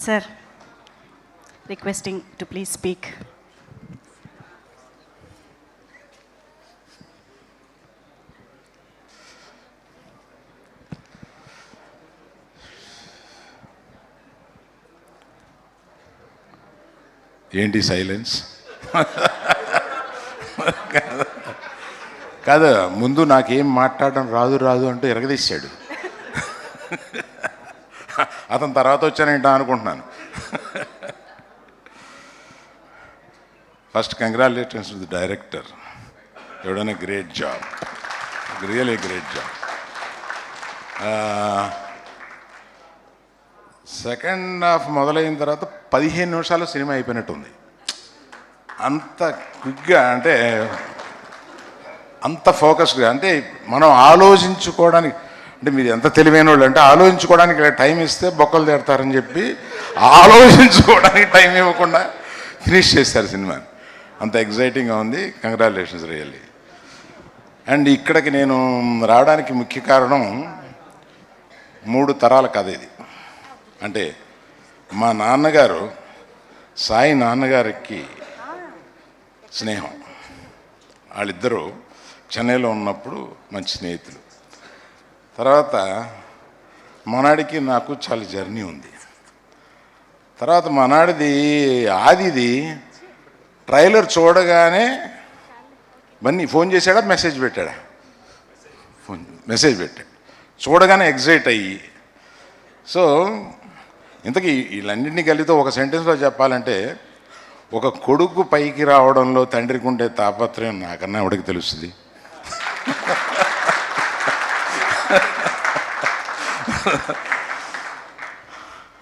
Sir, requesting to please speak. ఏంటి silence? కాదు, ముందు నాకేం మాట్లాడడం రాదు అంటూ ఎరగదీశాడు. అతను తర్వాత వచ్చానంటా అనుకుంటున్నాను. First congratulations to the director. You done a great job, really great job. Second half మొదలైన తర్వాత 15 నిమిషాలు సినిమా అయిపోయినట్టుంది. అంత క్విక్గా, అంటే అంత ఫోకస్డ్గా, అంటే మనం ఆలోచించుకోవడానికి, అంటే మీరు ఎంత తెలివైన వాళ్ళు అంటే ఆలోచించుకోవడానికి టైం ఇస్తే బొక్కలు తిడతారని చెప్పి ఆలోచించుకోవడానికి టైం ఇవ్వకుండా ఫినిష్ చేశారు సినిమాని. అంత ఎగ్జైటింగ్గా ఉంది. Congratulations really. అండ్ ఇక్కడికి నేను రావడానికి ముఖ్య కారణం 3 తరాల కథ ఇది. అంటే మా నాన్నగారు సాయి నాన్నగారికి స్నేహం. వాళ్ళిద్దరూ చెన్నైలో ఉన్నప్పుడు మంచి స్నేహితులు. తర్వాత మనాడికి నాకు చాలా జర్నీ ఉంది. తర్వాత మనాడిది ఆదిది ట్రైలర్ చూడగానే బన్నీ ఫోన్ చేశాడా మెసేజ్ పెట్టాడా? మెసేజ్ పెట్టాడు. చూడగానే ఎగ్జైట్ అయ్యి, సో ఇంతకీ వీళ్ళన్నింటినీ కలిగితే ఒక సెంటెన్స్లో చెప్పాలంటే, ఒక కొడుకు పైకి రావడంలో తండ్రికి ఉండే తాపత్రయం నాకన్నా ఎవడికి తెలుస్తుంది?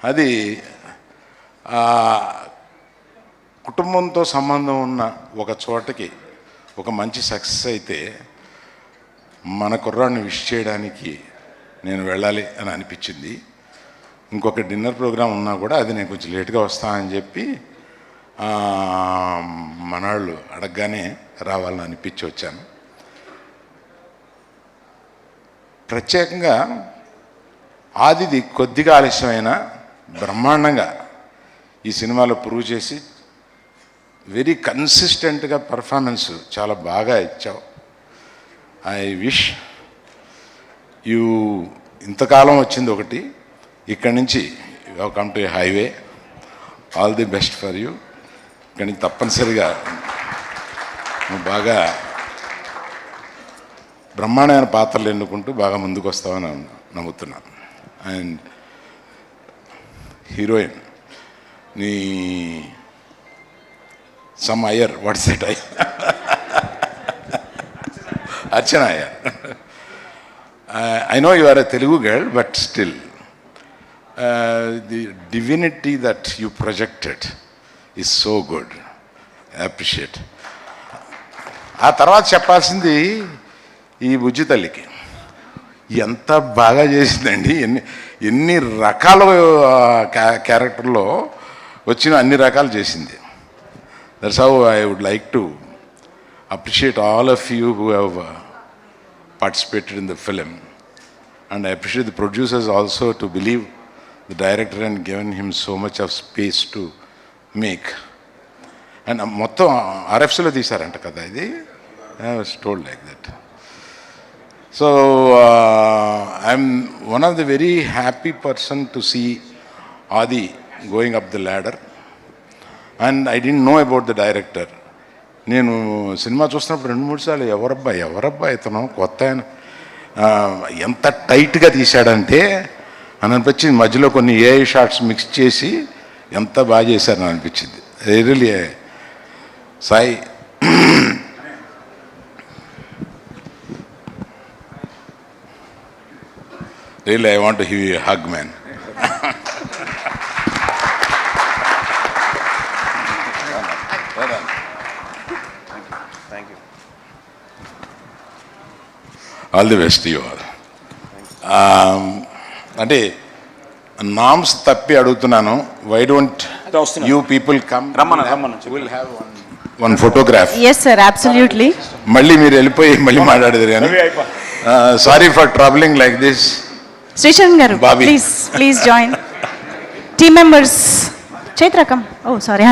అది కుటుంబంతో సంబంధం ఉన్న ఒక చోటకి ఒక మంచి సక్సెస్ అయితే మన కుర్రాడిని విష్ చేయడానికి నేను వెళ్ళాలి అని అనిపించింది. ఇంకొక డిన్నర్ ప్రోగ్రాం ఉన్నా కూడా అది నేను కొంచెం లేట్గా వస్తానని చెప్పి మనాళ్ళు అడగగానే రావాలని అనిపించి వచ్చాను. ప్రత్యేకంగా ఆదిది కొద్దిగా ఆలస్యమైన బ్రహ్మాండంగా ఈ సినిమాలో ప్రూవ్ చేసి వెరీ కన్సిస్టెంట్గా పర్ఫార్మెన్స్ చాలా బాగా ఇచ్చావు. ఐ విష్ యూ, ఇంతకాలం వచ్చింది ఒకటి, ఇక్కడి నుంచి you come to A highway. All the best for you. ఇక్కడి నుంచి తప్పనిసరిగా నువ్వు బాగా బ్రహ్మాండమైన పాత్రలు ఎన్నుకుంటూ బాగా ముందుకు వస్తావని నమ్ముతున్నాను. అండ్ హీరోయిన్ నీ some Iyer, what's that Iyer? Archana Iyer. I know you are a Telugu girl, but still, the divinity that you projected is so good. I appreciate. ఆ తర్వాత చెప్పాల్సింది ఈ బుజ్జి తల్లికి ఎంత బాగా చేసిందండి. ఎన్ని రకాల క్యారెక్టర్లో వచ్చిన అన్ని రకాలు చేసింది. That's how I would like to appreciate all of you who have participated in the film, and I appreciate the producers also to believe the director and given him so much of space to make. And మొత్తం RFCలో తీశారంట కదా ఇది. I was told like that. So I'm one of the very happy person to see Adi going up the ladder, and I didn't know about the director. నేను cinema చూస్తున్నప్పుడు 2-3 సార్లు ఎవరబ్బా ఇతను కొత్త ఆయన, ఎంత టైట్గా తీశాడంటే అని అనిపించింది. మధ్యలో కొన్ని ఏఐ షాట్స్ మిక్స్ చేసి ఎంత బాగా చేశారని అనిపించింది. Really Sai, really I want to give you a hug man. All the best you all. అంటే నామ్స్ తప్పి అడుగుతున్నాను. Why don't you people come, will have one photograph. Yes sir, absolutely. మళ్ళీ మీరు వెళ్ళిపోయి మళ్ళీ మాట్లాడేది కానీ sorry for troubling like this. Srishan garu, Bobby. please join. Team members, Chaitra, come. Oh, sorry.